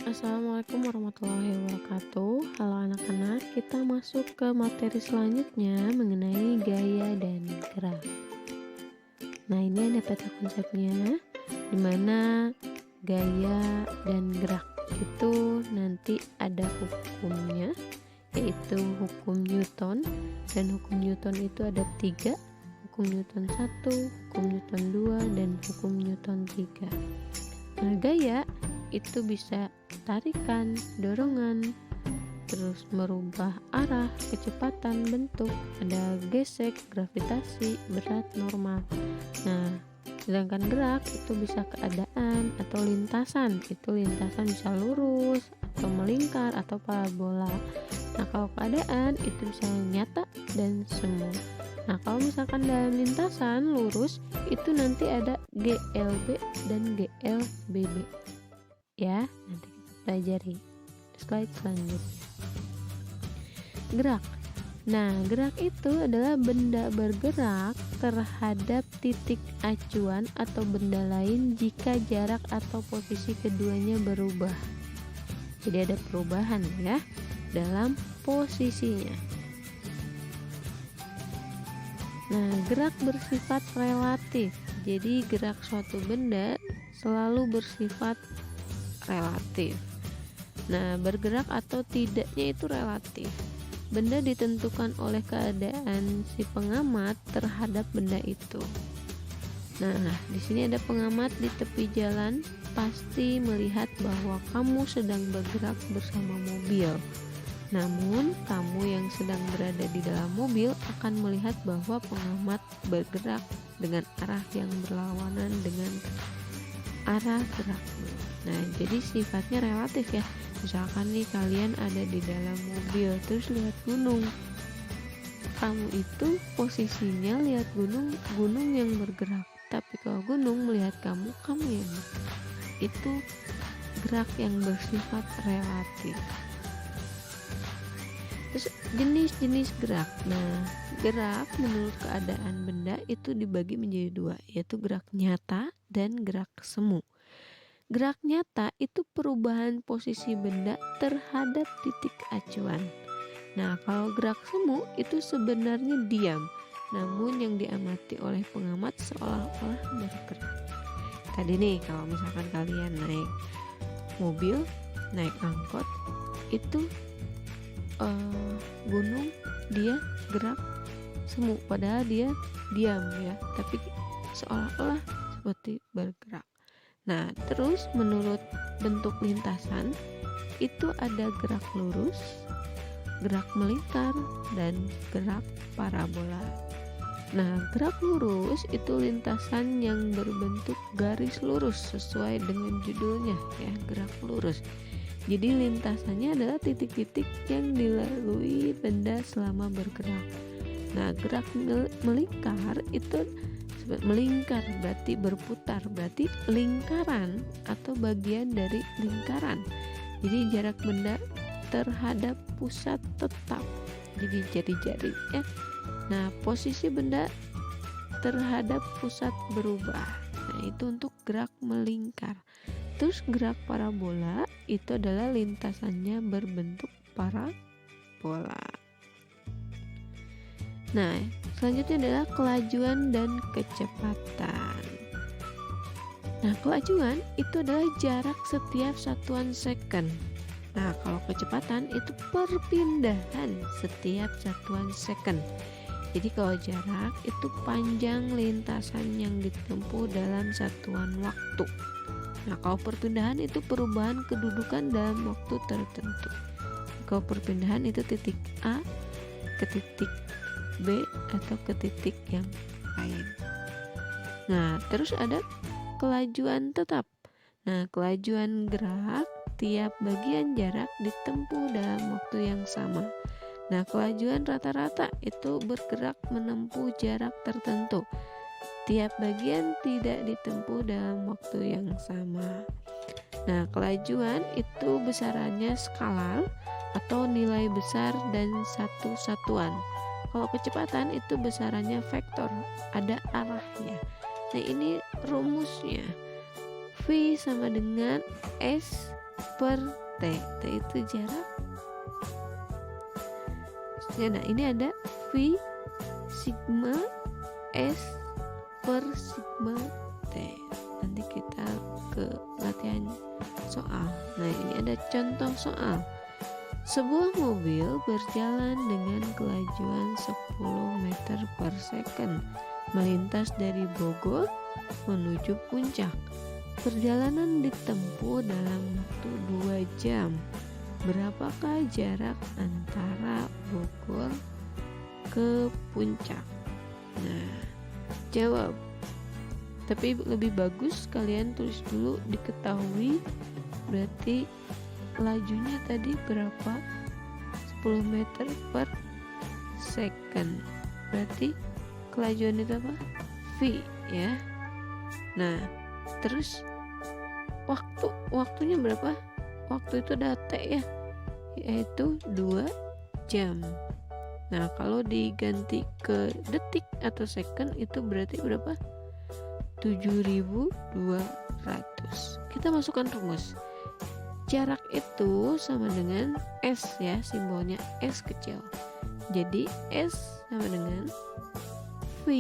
Assalamualaikum warahmatullahi wabarakatuh. Halo anak-anak, kita masuk ke materi selanjutnya mengenai gaya dan gerak. Nah, ini ada peta konsepnya, di mana gaya dan gerak itu nanti ada hukumnya, yaitu hukum Newton. Dan hukum Newton itu ada 3, hukum Newton 1, hukum Newton 2, dan hukum Newton 3. Nah, gaya itu bisa tarikan, dorongan, terus merubah arah, kecepatan, bentuk, ada gesek, gravitasi, berat, normal. Nah, sedangkan gerak itu bisa keadaan atau lintasan. Itu lintasan bisa lurus atau melingkar atau parabola. Nah, kalau keadaan itu bisa nyata dan semu. Nah, kalau misalkan dalam lintasan lurus itu nanti ada GLB dan GLBB. Ya, nanti kita pelajari slide selanjutnya. Gerak. Nah, gerak itu adalah benda bergerak terhadap titik acuan atau benda lain jika jarak atau posisi keduanya berubah. Jadi ada perubahan ya dalam posisinya. Nah, gerak bersifat relatif. Jadi gerak suatu benda selalu bersifat relatif. Nah, bergerak atau tidaknya itu relatif. Benda ditentukan oleh keadaan si pengamat terhadap benda itu. Nah, di sini ada pengamat di tepi jalan pasti melihat bahwa kamu sedang bergerak bersama mobil. Namun, kamu yang sedang berada di dalam mobil akan melihat bahwa pengamat bergerak dengan arah yang berlawanan dengan arah gerakmu. Nah, jadi sifatnya relatif ya. Misalkan nih kalian ada di dalam mobil terus lihat gunung. Kamu itu posisinya lihat gunung yang bergerak. Tapi kalau gunung melihat kamu yang bergerak. Itu gerak yang bersifat relatif. Terus jenis-jenis gerak. Nah, gerak menurut keadaan benda itu dibagi menjadi 2, yaitu gerak nyata dan gerak semu. Gerak nyata itu perubahan posisi benda terhadap titik acuan. Nah, kalau gerak semu itu sebenarnya diam, namun yang diamati oleh pengamat seolah-olah bergerak. Tadi nih, kalau misalkan kalian naik mobil, naik angkot, itu gunung dia gerak semu, padahal dia diam ya, tapi seolah-olah seperti bergerak. Nah, terus menurut bentuk lintasan itu ada gerak lurus, gerak melingkar, dan gerak parabola. Nah, gerak lurus itu lintasan yang berbentuk garis lurus sesuai dengan judulnya ya, gerak lurus. Jadi lintasannya adalah titik-titik yang dilalui benda selama bergerak. Nah, gerak melingkar itu melingkar berarti berputar, berarti lingkaran atau bagian dari lingkaran. Jadi jarak benda terhadap pusat tetap, jadi jari-jari ya. Nah, posisi benda terhadap pusat berubah. Nah, itu untuk gerak melingkar. Terus gerak parabola itu adalah lintasannya berbentuk parabola. Nah, selanjutnya adalah kelajuan dan kecepatan. Nah, kelajuan itu adalah jarak setiap satuan second. Nah, kalau kecepatan itu perpindahan setiap satuan second. Jadi kalau jarak itu panjang lintasan yang ditempuh dalam satuan waktu. Nah, kalau perpindahan itu perubahan kedudukan dalam waktu tertentu. Kalau perpindahan itu titik A ke titik B atau ke titik yang lain. Nah, terus ada kelajuan tetap. Nah, kelajuan gerak tiap bagian jarak ditempuh dalam waktu yang sama. Nah, kelajuan rata-rata itu bergerak menempuh jarak tertentu. Tiap bagian tidak ditempuh dalam waktu yang sama. Nah, kelajuan itu besarannya skalar atau nilai besar dan satu satuan. Kalau kecepatan itu besarannya vektor, ada arahnya. Nah, ini rumusnya. V sama dengan S per T. T itu jarak. Nah ini ada V sigma S per sigma T. Nanti kita ke latihan soal. Nah ini ada contoh soal. Sebuah mobil berjalan dengan kelajuan 10 meter per second melintas dari Bogor menuju Puncak. Perjalanan ditempuh dalam waktu 2 jam. Berapakah jarak antara Bogor ke Puncak? Nah, jawab. Tapi lebih bagus kalian tulis dulu diketahui, berarti lajunya tadi berapa? 10 meter per second. Berarti kelajuan itu apa? V ya. Nah, terus waktunya berapa? Waktu itu ada T ya, yaitu 2 jam. Nah, kalau diganti ke detik atau second itu berarti berapa? 7.200. Kita masukkan rumus. Jarak itu sama dengan S ya, simbolnya S kecil. Jadi S sama dengan V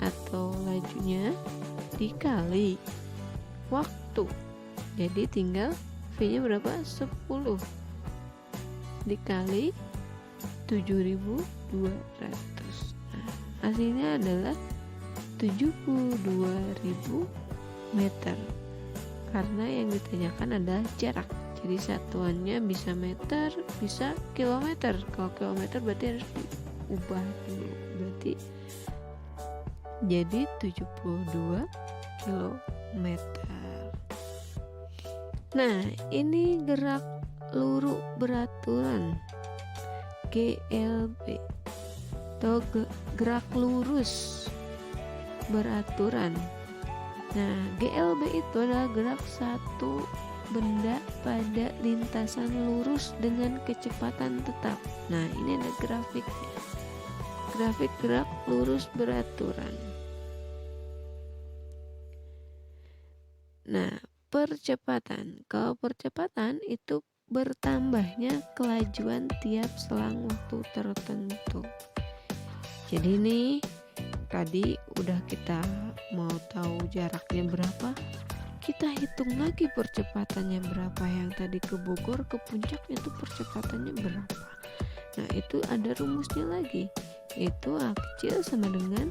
atau lajunya dikali waktu. Jadi tinggal V-nya berapa? 10 dikali 7.200. Nah, hasilnya adalah 72.000 meter. Karena yang ditanyakan adalah jarak. Jadi satuannya bisa meter, bisa kilometer. Kalau kilometer berarti harus diubah dulu. Berarti jadi 72 kilometer. Nah, ini gerak lurus beraturan GLB atau gerak lurus beraturan. Nah, GLB itu adalah gerak satu benda pada lintasan lurus dengan kecepatan tetap. Nah, ini ada grafiknya. Grafik gerak lurus beraturan. Nah, percepatan. Kalau percepatan itu bertambahnya kelajuan tiap selang waktu tertentu. Jadi nih tadi udah kita mau tahu jaraknya berapa, kita hitung lagi percepatannya berapa. Yang tadi ke Bogor ke Puncak itu percepatannya berapa. Nah itu ada rumusnya lagi, itu A kecil sama dengan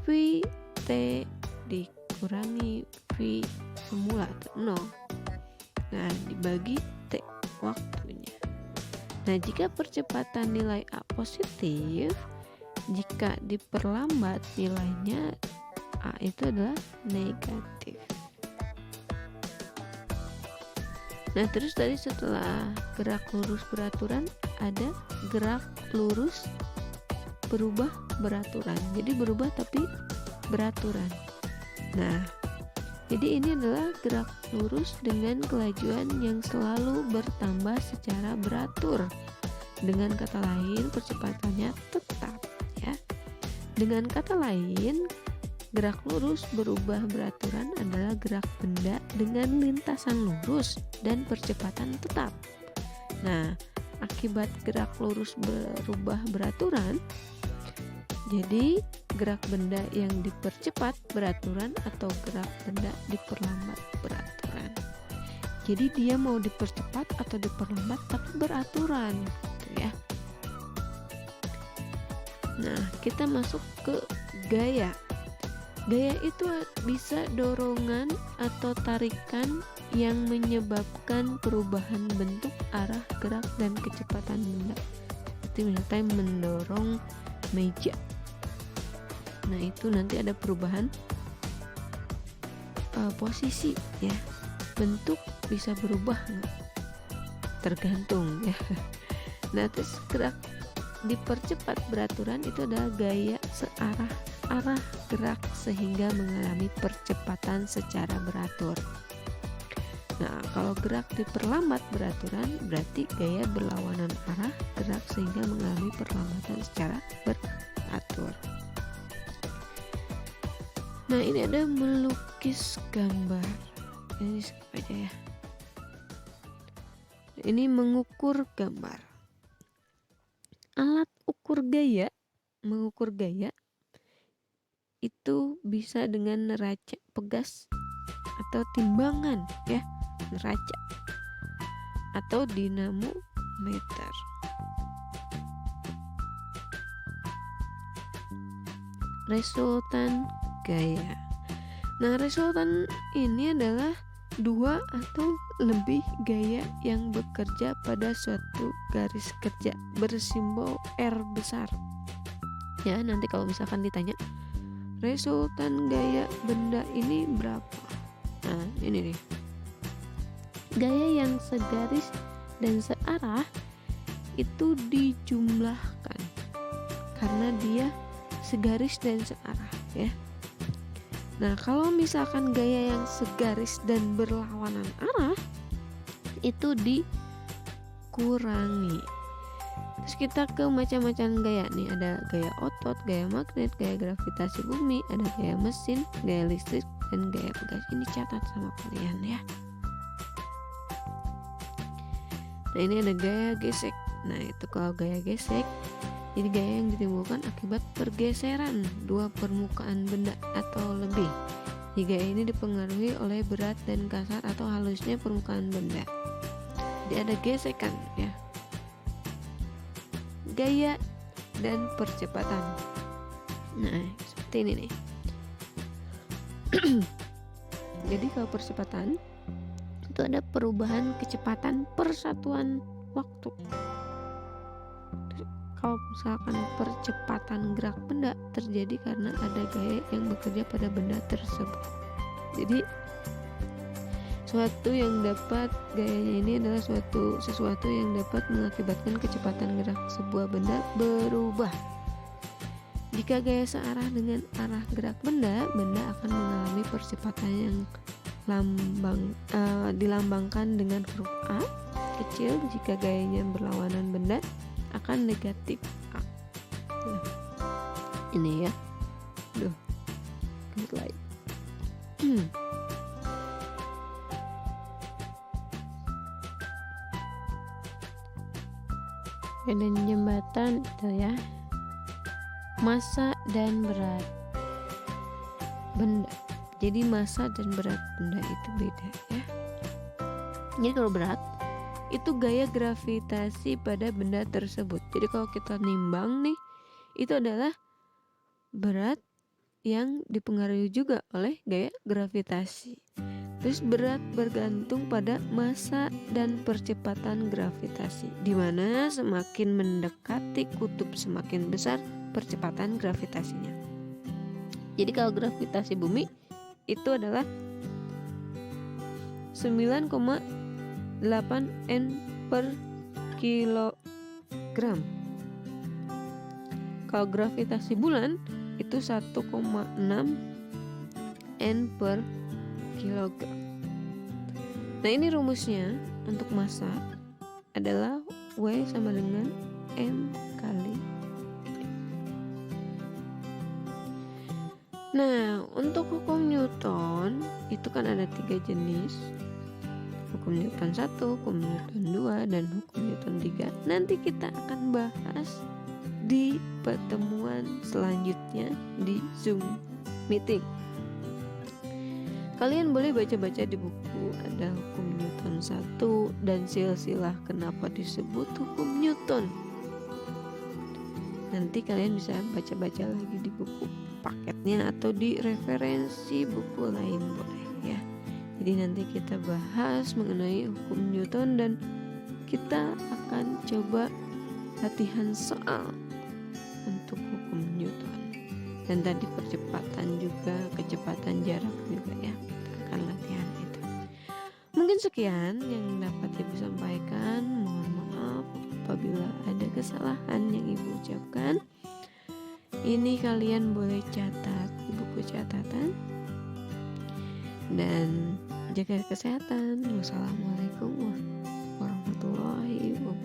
V T dikurangi V semula atau 0. Nah dibagi T waktunya. Nah jika percepatan nilai A positif, jika diperlambat nilainya A itu adalah negatif. Nah terus tadi setelah gerak lurus beraturan ada gerak lurus berubah beraturan. Jadi berubah tapi beraturan. Nah jadi ini adalah gerak lurus dengan kelajuan yang selalu bertambah secara beratur. Dengan kata lain percepatannya tetap. Dengan kata lain, gerak lurus berubah beraturan adalah gerak benda dengan lintasan lurus dan percepatan tetap. Nah, akibat gerak lurus berubah beraturan, jadi gerak benda yang dipercepat beraturan atau gerak benda diperlambat beraturan. Jadi dia mau dipercepat atau diperlambat tapi beraturan, gitu ya. Nah, kita masuk ke gaya. Gaya itu bisa dorongan atau tarikan yang menyebabkan perubahan bentuk, arah, gerak, dan kecepatan benda. Seperti misalnya mendorong meja. Nah, itu nanti ada perubahan posisi ya. Bentuk bisa berubah tergantung ya. Nah, terus gerak dipercepat beraturan itu adalah gaya searah arah gerak sehingga mengalami percepatan secara beratur. Nah, kalau gerak diperlambat beraturan berarti gaya berlawanan arah gerak sehingga mengalami perlambatan secara beratur. Nah, ini ada melukis gambar. Ini skip aja ya. ini mengukur gambar. Alat ukur gaya, mengukur gaya itu bisa dengan neraca pegas atau timbangan ya, neraca atau dinamometer. Resultan gaya. Nah, resultan ini adalah dua atau lebih gaya yang bekerja pada suatu garis kerja bersimbol R besar. Ya, nanti kalau misalkan ditanya resultan gaya benda ini berapa? Nah, ini nih. Gaya yang segaris dan searah itu dijumlahkan karena dia segaris dan searah ya. Nah, kalau misalkan gaya yang segaris dan berlawanan arah itu dikurangi. Terus kita ke macam-macam gaya nih, ada gaya otot, gaya magnet, gaya gravitasi bumi, ada gaya mesin, gaya listrik, dan gaya pegas. Ini catat sama kalian ya. Nah, ini ada gaya gesek. Nah, itu kalau gaya gesek, jadi gaya yang ditimbulkan akibat pergeseran dua permukaan benda atau lebih. Jadi gaya ini dipengaruhi oleh berat dan kasar atau halusnya permukaan benda. Jadi ada gesekan ya. Gaya dan percepatan. Nah, seperti ini nih. Jadi kalau percepatan itu ada perubahan kecepatan persatuan waktu. Kalau misalkan percepatan gerak benda terjadi karena ada gaya yang bekerja pada benda tersebut. Jadi suatu yang dapat gayanya ini adalah sesuatu yang dapat mengakibatkan kecepatan gerak sebuah benda berubah. Jika gaya searah dengan arah gerak benda, benda akan mengalami percepatan yang dilambangkan dengan huruf A kecil. Jika gayanya berlawanan, benda akan negatif A. Nah, ini ya. Duh, slide. Dan jembatan itu ya. Massa dan berat benda. Jadi massa dan berat benda itu beda ya. Jadi kalau berat itu gaya gravitasi pada benda tersebut. Jadi kalau kita nimbang nih, itu adalah berat yang dipengaruhi juga oleh gaya gravitasi. Terus berat bergantung pada massa dan percepatan gravitasi, di mana semakin mendekati kutub semakin besar percepatan gravitasinya. Jadi kalau gravitasi bumi itu adalah 9,8 N per kilogram. Kalau gravitasi bulan itu 1,6 N per kilogram. Nah, ini rumusnya untuk massa adalah W sama dengan M kali. Nah, untuk hukum Newton itu kan ada 3 jenis. Hukum Newton 1, hukum Newton 2, dan hukum Newton 3. Nanti kita akan bahas di pertemuan selanjutnya di Zoom meeting. Kalian boleh baca-baca di buku, ada hukum Newton 1 dan silsilah kenapa disebut hukum Newton. Nanti kalian bisa baca-baca lagi di buku paketnya atau di referensi buku lain boleh ya. Jadi nanti kita bahas mengenai hukum Newton dan kita akan coba latihan soal untuk hukum Newton. Dan tadi percepatan juga, kecepatan jarak juga ya. Kita akan latihan itu. Mungkin sekian yang dapat Ibu sampaikan. Mohon maaf apabila ada kesalahan yang Ibu ucapkan. Ini kalian boleh catat di buku catatan. Dan jaga kesehatan. Wassalamualaikum warahmatullahi wabarakatuh.